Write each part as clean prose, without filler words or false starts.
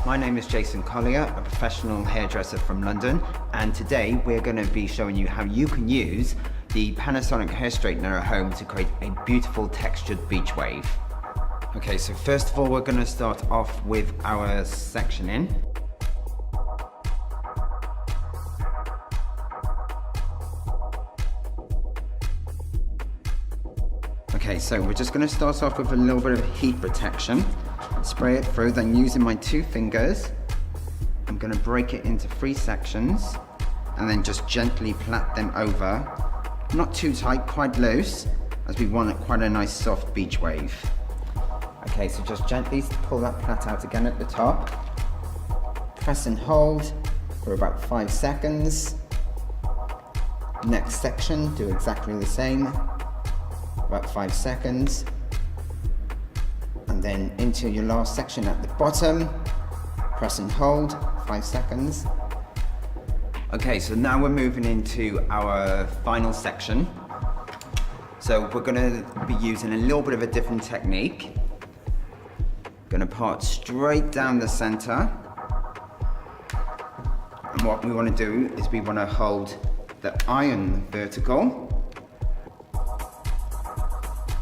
My name is Jason Collier, a professional hairdresser from London, and today we're going to be showing you how you can use the Panasonic hair straightener at home to create a beautiful textured beach wave. Okay, so first of all we're going to start off with our section in. Okay, so we're just going to start off with a little bit of heat protection. Spray it through, then using my 2 fingers, I'm going to break it into 3 sections and then just gently plait them over. Not too tight, quite loose, as we want quite a nice soft beach wave. Okay, so just gently pull that plait out again at the top. Press and hold for about 5 seconds. Next section, do exactly the same. About 5 seconds. And then into your last section at the bottom, press and hold, 5 seconds. Okay, so now we're moving into our final section. So we're gonna be using a little bit of a different technique. Gonna part straight down the center. And what we wanna do is we wanna hold the iron vertical,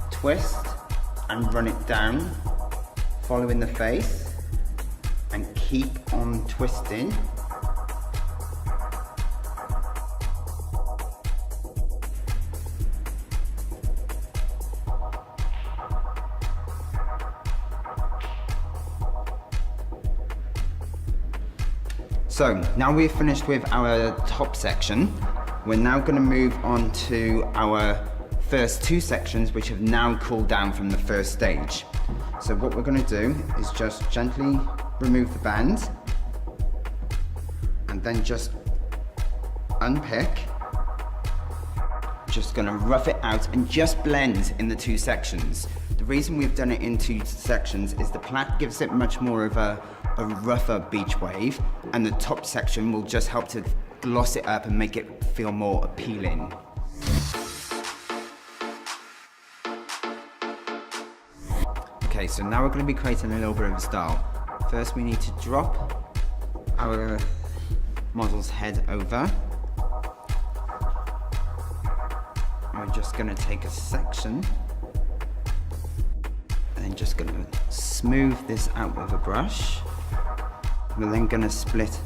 twist, and run it down, following the face, and keep on twisting. So now we've finished with our top section, we're now going to move on to our first 2 sections, which have now cooled down from the first stage. So what we're going to do is just gently remove the band and then just unpick. Just going to rough it out and just blend in the 2 sections. The reason we've done it in 2 sections is the plait gives it much more of a rougher beach wave, and the top section will just help to gloss it up and make it feel more appealing. Okay, so now we're going to be creating a little bit of a style. First we need to drop our model's head over. And we're just going to take a section and then just going to smooth this out with a brush. We're then going to split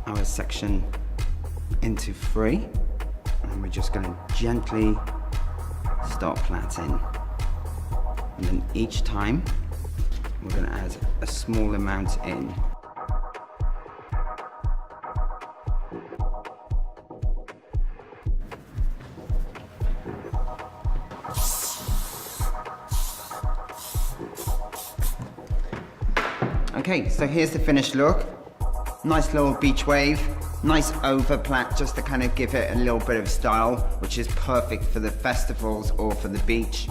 our section into 3 and we're just going to gently start plaiting. And then each time, we're going to add a small amount in. Okay, so here's the finished look. Nice little beach wave, nice over plait just to kind of give it a little bit of style, which is perfect for the festivals or for the beach.